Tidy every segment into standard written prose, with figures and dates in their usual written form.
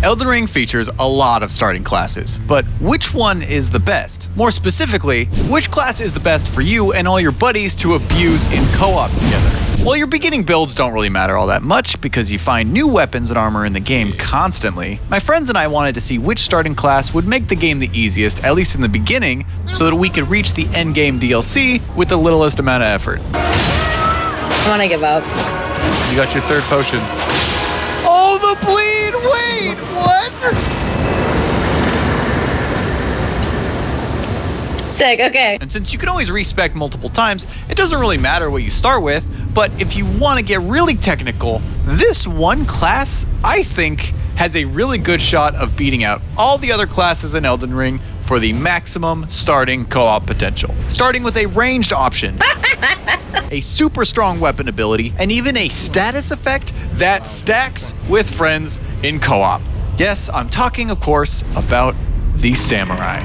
Elden Ring features a lot of starting classes, but which one is the best? More specifically, which class is the best for you and all your buddies to abuse in co-op together? Well, your beginning builds don't really matter all that much because you find new weapons and armor in the game constantly. My friends and I wanted to see which starting class would make the game the easiest, at least in the beginning, so that we could reach the endgame DLC with the littlest amount of effort. I want to give up. You got your third potion. Oh, the bleed! Wait, what? Sick, okay. And since you can always respec multiple times, it doesn't really matter what you start with, but if you want to get really technical, this one class, I think, has a really good shot of beating out all the other classes in Elden Ring for the maximum starting co-op potential. Starting with a ranged option, a super strong weapon ability, and even a status effect that stacks with friends in co-op. Yes, I'm talking, of course, about the samurai.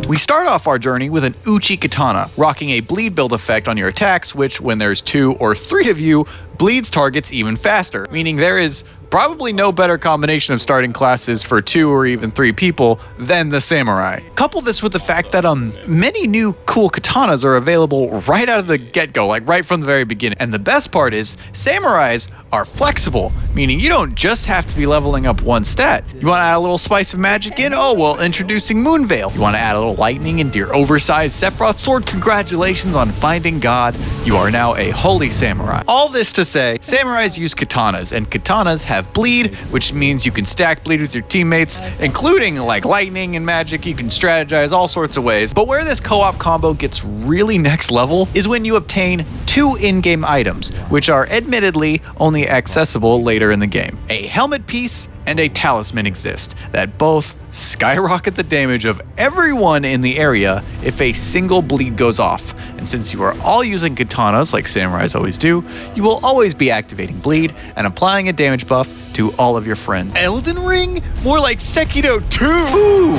We start off our journey with an Uchi Katana, rocking a bleed build effect on your attacks, which, when there's 2 or 3 of you, bleeds targets even faster, meaning there is probably no better combination of starting classes for 2 or even 3 people than the samurai. Couple this with the fact that many new cool katanas are available right out of the get-go, like right from the very beginning. And the best part is, samurais are flexible, meaning you don't just have to be leveling up one stat. You want to add a little spice of magic in? Oh, well, introducing Moonveil. You want to add a little lightning into your oversized Sephiroth sword? Congratulations on finding God. You are now a holy samurai. All this to say, samurais use katanas, and katanas have bleed, which means you can stack bleed with your teammates, including like lightning and magic. You can strategize all sorts of ways. But where this co-op combo gets really next level is when you obtain 2 in-game items, which are admittedly only accessible later in the game. A helmet piece and a talisman exist that both skyrocket the damage of everyone in the area if a single bleed goes off. And since you are all using katanas like samurais always do, you will always be activating bleed and applying a damage buff to all of your friends. Elden Ring? More like Sekiro 2! Ooh.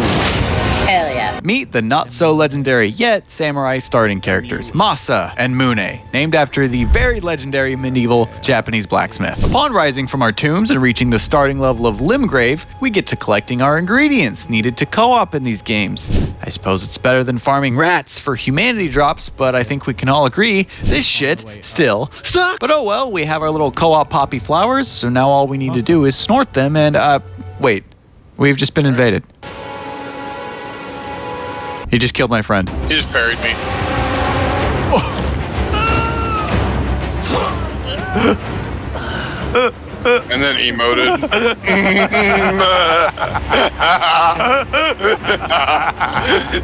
Hell yeah. Meet the not-so-legendary yet samurai starting characters, Masa and Mune, named after the very legendary medieval Japanese blacksmith. Upon rising from our tombs and reaching the starting level of Limgrave, we get to collecting our ingredients needed to co-op in these games. I suppose it's better than farming rats for humanity drops, but I think we can all agree this shit still sucks. But oh well, we have our little co-op poppy flowers, so now all we need to do is snort them and, wait, we've just been invaded. He just killed my friend. He just parried me. And then emoted.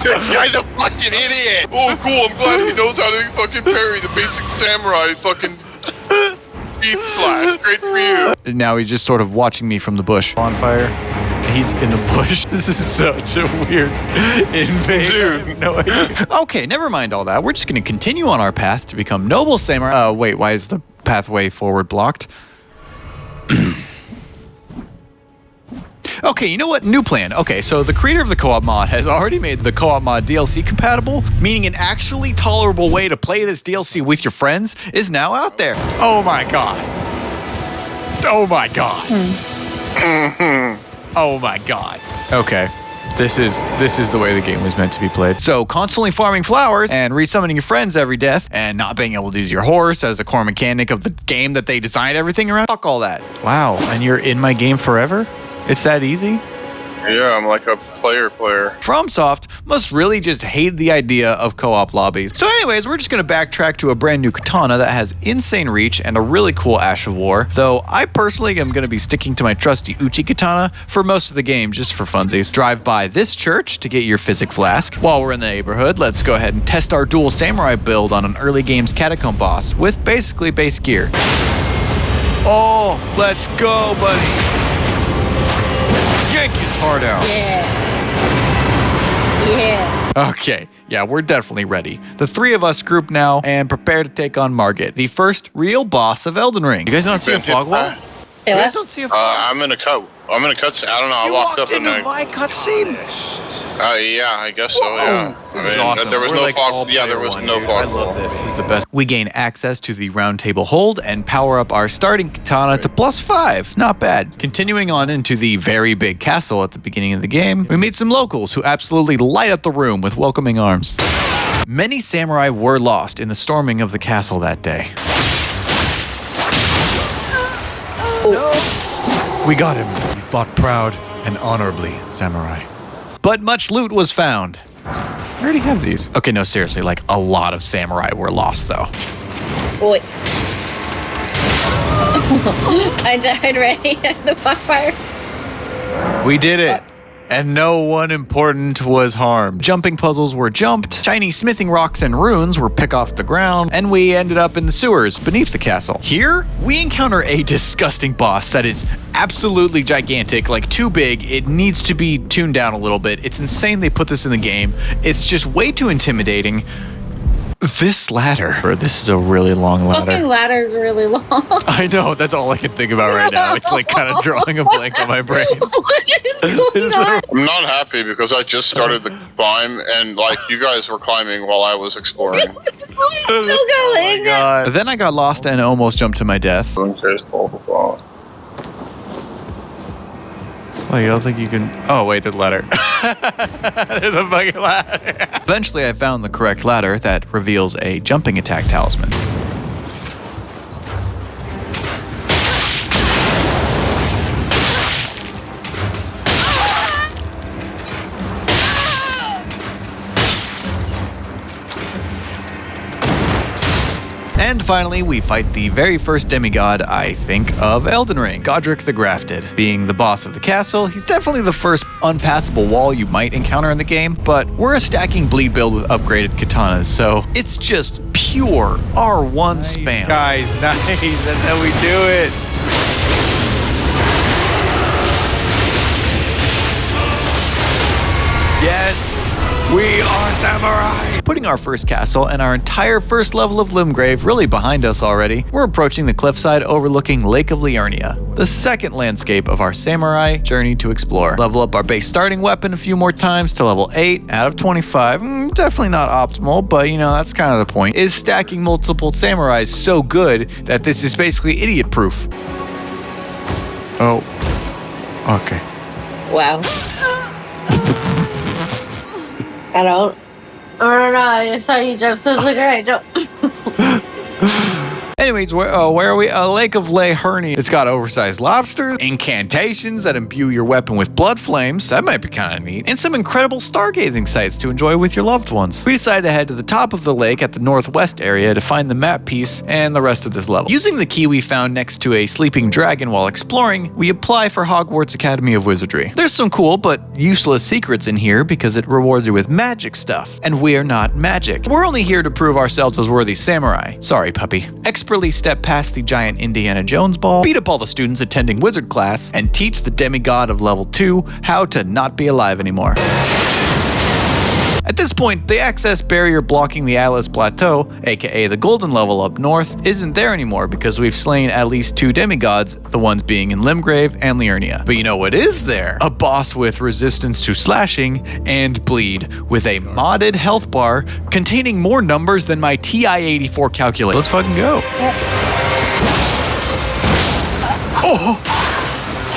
This guy's a fucking idiot. Oh, cool. I'm glad he knows how to fucking parry the basic samurai fucking beef slash. Great for you. Now he's just sort of watching me from the bush. On fire. He's in the bush. This is such a weird invade. Dude. No idea. Okay, never mind all that. We're just going to continue on our path to become noble samurai. Wait, why is the pathway forward blocked? Okay, you know what? New plan. Okay, so the creator of the co-op mod has already made the co-op mod DLC compatible, meaning an actually tolerable way to play this DLC with your friends is now out there. Oh my god. Oh my god. Oh my god. Okay. This is the way the game was meant to be played. So constantly farming flowers and resummoning your friends every death and not being able to use your horse as a core mechanic of the game that they designed everything around. Fuck all that. Wow, and you're in my game forever? It's that easy? Yeah, I'm like a player. FromSoft must really just hate the idea of co-op lobbies. So anyways, we're just going to backtrack to a brand new katana that has insane reach and a really cool Ash of War, though I personally am going to be sticking to my trusty Uchi katana for most of the game just for funsies. Drive by this church to get your physic flask. While we're in the neighborhood, let's go ahead and test our dual samurai build on an early game's catacomb boss with basically base gear. Oh, let's go, buddy. Yank his heart out. Yeah. Okay, yeah, we're definitely ready. The 3 of us group now and prepare to take on Margit, the first real boss of Elden Ring. You guys don't see a fog wall? You guys don't see a fog wall? I'm in a cut. I don't know. I walked up and my cutscene. Yeah, I guess so. Yeah. This is awesome. There was We're no like all fog. Yeah, there player was one, no dude. fog. I love this. This is the best. We gain access to the round table hold and power up our starting katana to +5. Not bad. Continuing on into the very big castle at the beginning of the game, we meet some locals who absolutely light up the room with welcoming arms. Many samurai were lost in the storming of the castle that day. We got him. You fought proud and honorably, samurai. But much loot was found. I already have these. Okay, no, seriously, like a lot of samurai were lost though. Boy. I died right at the bonfire. We did it. And no one important was harmed. Jumping puzzles were jumped, shiny smithing rocks and runes were picked off the ground, and we ended up in the sewers beneath the castle. Here, we encounter a disgusting boss that is absolutely gigantic, like too big. It needs to be tuned down a little bit. It's insane they put this in the game. It's just way too intimidating. This ladder. This is a really long ladder. Fucking ladder's really long. I know, that's all I can think about right now. It's like kind of drawing a blank on my brain. What is going on? I'm not happy because I just started the climb and like you guys were climbing while I was exploring. Still going. Then I got lost and almost jumped to my death. Well, you don't think you can... Oh, wait, there's a ladder. There's a fucking ladder. Eventually, I found the correct ladder that reveals a jumping attack talisman. And finally, we fight the very first demigod, I think, of Elden Ring, Godric the Grafted. Being the boss of the castle, he's definitely the first unpassable wall you might encounter in the game, but we're a stacking bleed build with upgraded katanas, so it's just pure R1 spam. Guys, nice, that's how we do it. Yes. We are samurai! Putting our first castle and our entire first level of Limgrave really behind us already, we're approaching the cliffside overlooking Lake of Liurnia, the second landscape of our samurai journey to explore. Level up our base starting weapon a few more times to level 8 out of 25. Definitely not optimal, but you know, that's kind of the point. Is stacking multiple samurais so good that this is basically idiot-proof? Oh. Okay. Wow. I don't know. I saw you jump, so I was like, all right, jump. Anyways, where are we? Lake of Liurnia. It's got oversized lobsters, incantations that imbue your weapon with blood flames. That might be kind of neat. And some incredible stargazing sites to enjoy with your loved ones. We decided to head to the top of the lake at the northwest area to find the map piece and the rest of this level. Using the key we found next to a sleeping dragon while exploring, we apply for Hogwarts Academy of Wizardry. There's some cool but useless secrets in here because it rewards you with magic stuff. And we are not magic. We're only here to prove ourselves as worthy samurai. Sorry, puppy. Expertly step past the giant Indiana Jones ball, beat up all the students attending wizard class, and teach the demigod of level 2 how to not be alive anymore. At this point, the access barrier blocking the Atlas Plateau, aka the golden level up north, isn't there anymore because we've slain at least 2 demigods, the ones being in Limgrave and Liurnia. But you know what is there? A boss with resistance to slashing and bleed, with a modded health bar containing more numbers than my TI-84 calculator. Let's fucking go. Oh!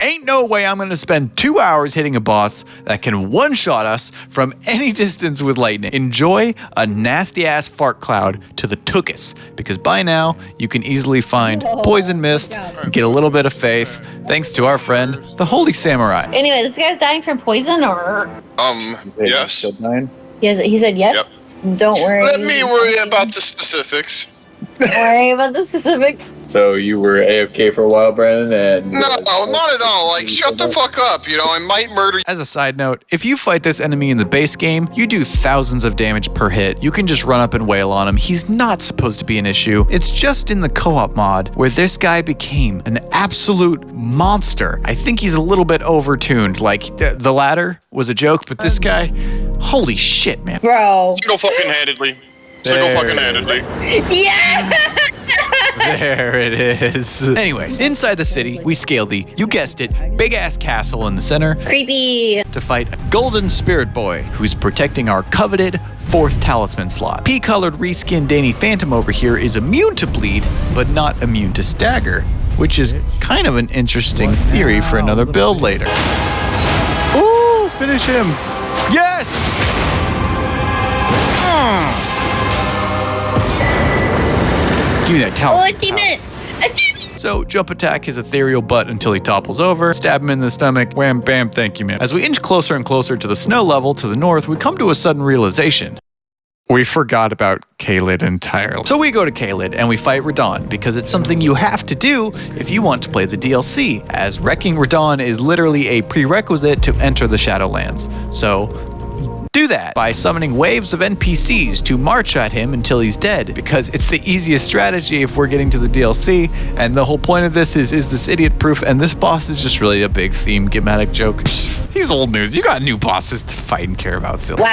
Ain't no way I'm gonna spend 2 hours hitting a boss that can one-shot us from any distance with lightning. Enjoy a nasty-ass fart cloud to the tuchus, because by now, you can easily find poison mist and get a little bit of faith, thanks to our friend, the Holy Samurai. Anyway, this guy's dying from poison, or? Yes. Still dying? He said yes? Yep. Don't worry. Let me worry about the specifics. Don't worry about the specifics. So you were AFK for a while, Brandon, and... No, not at all. Like, shut the fuck up, you know, I might murder you. As a side note, if you fight this enemy in the base game, you do thousands of damage per hit. You can just run up and wail on him. He's not supposed to be an issue. It's just in the co-op mod where this guy became an absolute monster. I think he's a little bit overtuned. Like, the ladder was a joke, but this guy, holy shit, man. Bro. Single fucking handedly. Single fucking handedly. Yeah! There it is. Anyways, inside the city, we scale the, you guessed it, big-ass castle in the center Creepy. to fight a golden spirit boy who's protecting our coveted 4th talisman slot. Pea-colored reskinned Danny Phantom over here is immune to bleed, but not immune to stagger, which is kind of an interesting theory for another build later. Ooh, finish him. Yes! Give me that talisman. Ultimate. So, jump attack his ethereal butt until he topples over, stab him in the stomach, wham bam, thank you man. As we inch closer and closer to the snow level to the north, we come to a sudden realization. We forgot about Caelid entirely. So we go to Caelid and we fight Radahn because it's something you have to do if you want to play the DLC, as wrecking Radahn is literally a prerequisite to enter the Shadowlands. So do that by summoning waves of NPCs to march at him until he's dead, because it's the easiest strategy if we're getting to the DLC, and the whole point of this is this idiot proof, and this boss is just really a big theme gimmick joke. He's old news. You got new bosses to fight and care about still. Wow.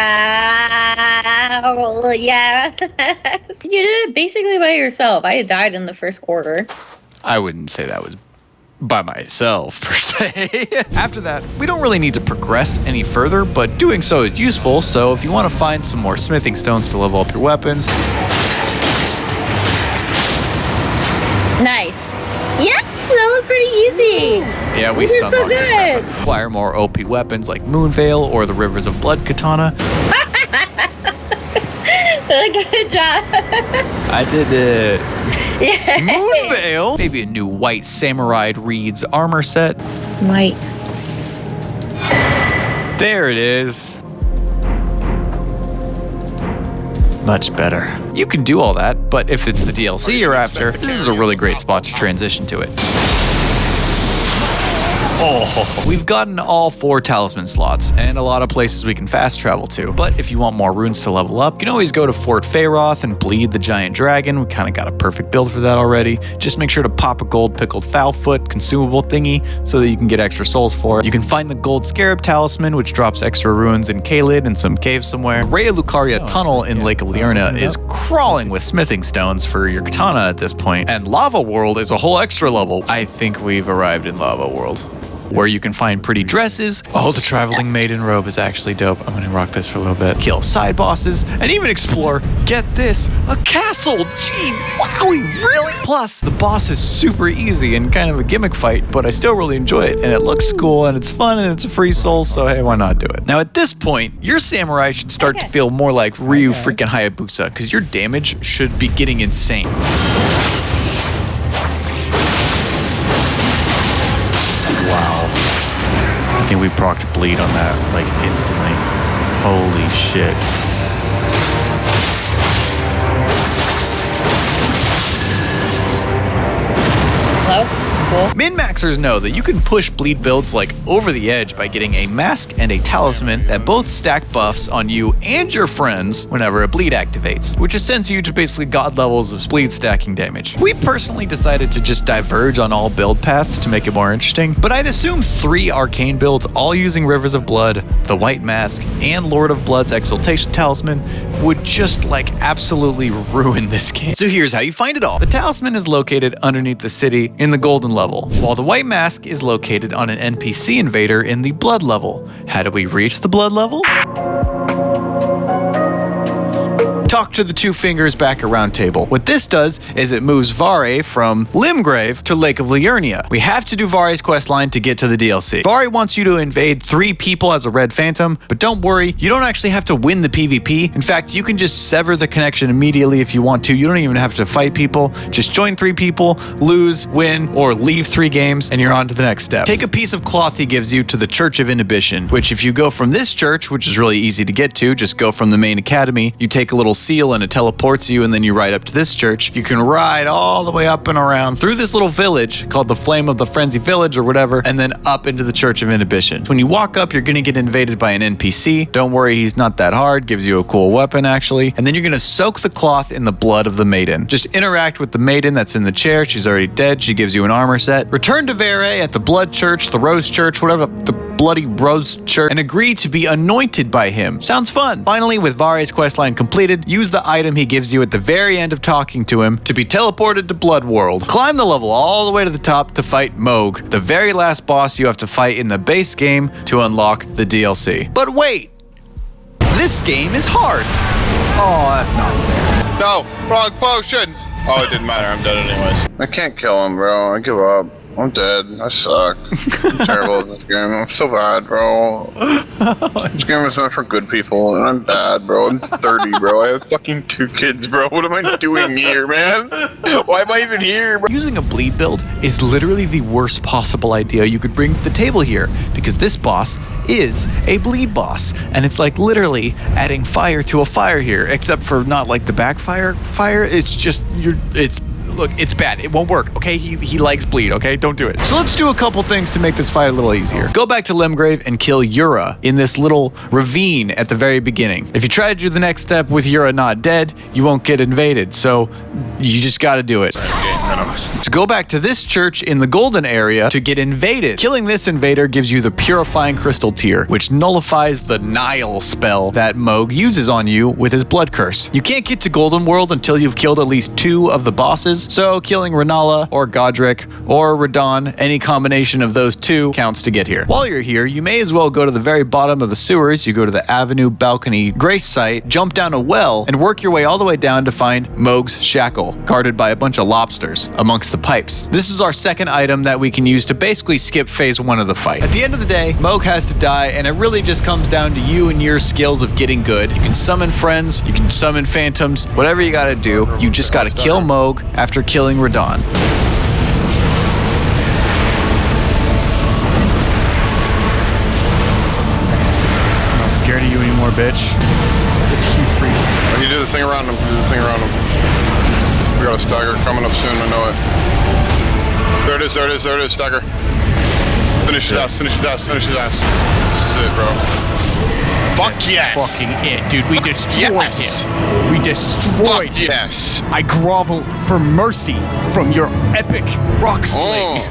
Yeah. You did it basically by yourself. I had died in the first quarter. I wouldn't say that was by myself, per se. After that, we don't really need to progress any further, but doing so is useful, so if you want to find some more smithing stones to level up your weapons. Nice. Yeah, that was pretty easy. Yeah, we did stun so locked it. good. Acquire more OP weapons like Moonveil or the Rivers of Blood katana. Good job. I did it. Yeah. Moonveil? Maybe a new white samurai Reed's armor set. Might. There it is. Much better. You can do all that, but if it's the DLC you're after, this is a really great spot to transition to it. Oh, we've gotten all 4 talisman slots and a lot of places we can fast travel to. But if you want more runes to level up, you can always go to Fort Feyroth and bleed the giant dragon. We kind of got a perfect build for that already. Just make sure to pop a gold pickled foulfoot consumable thingy so that you can get extra souls for it. You can find the gold scarab talisman, which drops extra runes in Caelid in some cave somewhere. Raya Lucaria tunnel in Lake of Liurna is crawling with smithing stones for your katana at this point. And Lava World is a whole extra level. I think we've arrived in Lava World, where you can find pretty dresses. Oh, the traveling maiden robe is actually dope. I'm gonna rock this for a little bit. Kill side bosses, and even explore, get this, a castle! Gee, wowie, really? Plus, the boss is super easy and kind of a gimmick fight, but I still really enjoy it, and it looks cool, and it's fun, and it's a free soul, so hey, why not do it? Now at this point, your samurai should start to feel more like Ryu freaking Hayabusa, because your damage should be getting insane. Wow. I think we procced bleed on that, like, instantly. Holy shit. That was cool. Min-maxers know that you can push bleed builds like over the edge by getting a mask and a talisman that both stack buffs on you and your friends whenever a bleed activates, which ascends you to basically god levels of bleed stacking damage. We personally decided to just diverge on all build paths to make it more interesting, but I'd assume 3 arcane builds all using Rivers of Blood, the White Mask, and Lord of Blood's Exaltation Talisman would just like absolutely ruin this game. So here's how you find it all. The talisman is located underneath the city in the golden level, while the White Mask is located on an NPC invader in the blood level. How do we reach the blood level? Talk to the 2 fingers back around table. What this does is it moves Vare from Limgrave to Lake of Liurnia. We have to do Vare's questline to get to the DLC. Vare wants you to invade 3 people as a red phantom, but don't worry, you don't actually have to win the PvP. In fact, you can just sever the connection immediately if you want to. You don't even have to fight people. Just join 3 people, lose, win, or leave 3 games, and you're on to the next step. Take a piece of cloth he gives you to the Church of Inhibition, which if you go from this church, which is really easy to get to, just go from the main academy, you take a little seal and it teleports you, and then you ride up to this church. You can ride all the way up and around through this little village called the Flame of the Frenzy Village or whatever, and then up into the Church of Inhibition. When you walk up, you're gonna get invaded by an NPC. Don't worry, he's not that hard, gives you a cool weapon actually, and then you're gonna soak the cloth in the blood of the maiden. Just interact with the maiden that's in the chair. She's already dead. She gives you an armor set. Return to Vare at the Blood Church, the Rose Church, whatever, the bloody bros church and agree to be anointed by him. Sounds fun. Finally, with Vari's questline completed, use the item he gives you at the very end of talking to him to be teleported to Blood World. Climb the level all the way to the top to fight Moog, the very last boss you have to fight in the base game to unlock the DLC. But wait! This game is hard! Oh, that's not fair. No, wrong potion. Oh, it didn't matter. I'm dead anyways. I can't kill him, bro. I give up. I'm dead. I suck. I'm terrible at this game. I'm so bad, bro. This game is not for good people, and I'm bad, bro. I'm 30, bro. I have fucking 2 kids, bro. What am I doing here, man? Why am I even here, bro? Using a bleed build is literally the worst possible idea you could bring to the table here, because this boss is a bleed boss, and it's like literally adding fire to a fire here, except for not like the backfire fire. It's just look, it's bad. It won't work, okay? He likes bleed, okay? Don't do it. So let's do a couple things to make this fight a little easier. Go back to Limgrave and kill Yura in this little ravine at the very beginning. If you try to do the next step with Yura not dead, you won't get invaded, so you just gotta do it. So go back to this church in the golden area to get invaded. Killing this invader gives you the Purifying Crystal tier, which nullifies the Nile spell that Moog uses on you with his blood curse. You can't get to Golden World until you've killed at least 2 of the bosses, so killing Renala or Godric or Radon, any combination of those 2 counts to get here. While you're here, you may as well go to the very bottom of the sewers. You go to the Avenue Balcony Grace site, jump down a well, and work your way all the way down to find Moog's shackle, guarded by a bunch of lobsters amongst the pipes. This is our second item that we can use to basically skip phase 1 of the fight. At the end of the day, Moog has to die, and it really just comes down to you and your skills of getting good. You can summon friends, you can summon phantoms, whatever you gotta do, you just gotta kill Moog after killing Radon. I'm not scared of you anymore, bitch. You do the thing around him. Do the thing around him. We got a stagger coming up soon. I know it. There it is. There it is. There it is. Stagger. Finish his ass. Finish his ass. Finish his ass. This is it, bro. Fuck yes. Fucking it, dude. We destroyed him. We destroyed him. Yes. I grovel for mercy from your epic rock sling.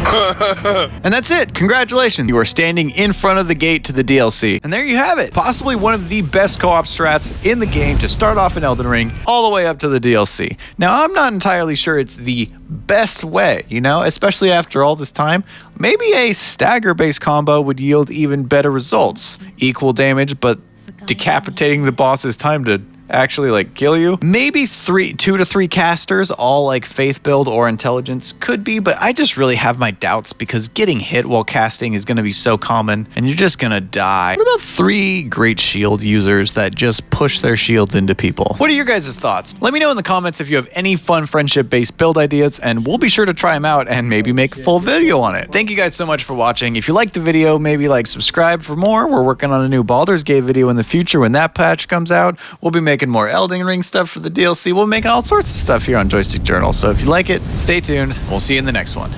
And that's it. Congratulations. You are standing in front of the gate to the DLC. And there you have it. Possibly one of the best co-op strats in the game to start off in Elden Ring all the way up to the DLC. Now, I'm not entirely sure it's the best way, you know, especially after all this time. Maybe a stagger-based combo would yield even better results. Equal damage, but decapitating the boss's time to actually like kill you. Maybe 2 to 3 casters, all like faith build or intelligence could be, but I just really have my doubts because getting hit while casting is going to be so common and you're just going to die. What about 3 great shield users that just push their shields into people? What are your guys' thoughts? Let me know in the comments if you have any fun friendship-based build ideas, and we'll be sure to try them out and maybe make a full video on it. Thank you guys so much for watching. If you liked the video, maybe like subscribe for more. We're working on a new Baldur's Gate video in the future. When that patch comes out, we'll be making more Elden Ring stuff for the DLC. We'll be making all sorts of stuff here on Joystick Journal. So if you like it, stay tuned. We'll see you in the next one.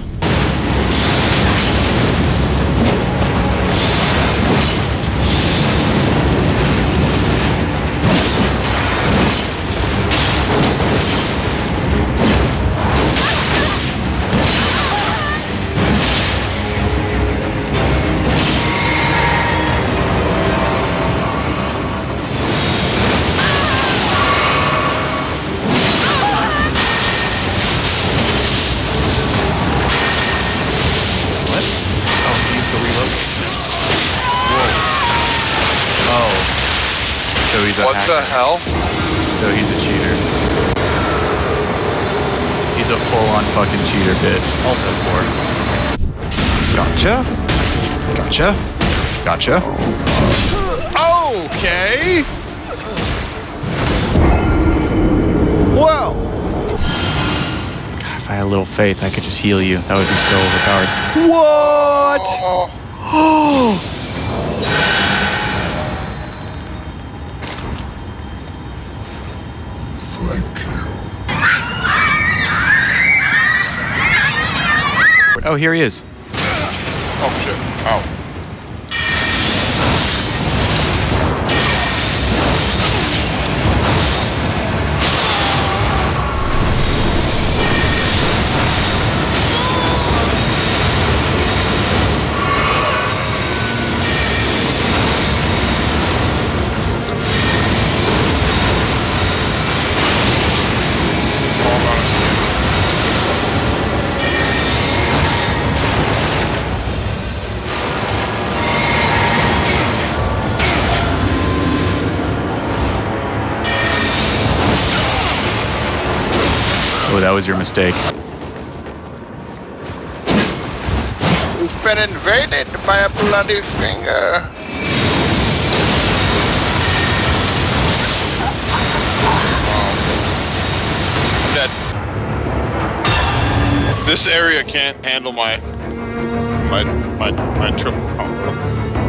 What the hell? So he's a cheater. He's a full-on fucking cheater, bitch. Gotcha. Gotcha. Gotcha. Okay. Well. God, if I had a little faith, I could just heal you. That would be so overpowered. What? Oh. Oh, here he is. Oh, shit. Oh. that was your mistake. We've been invaded by a bloody finger. I'm dead. This area can't handle my triple combo.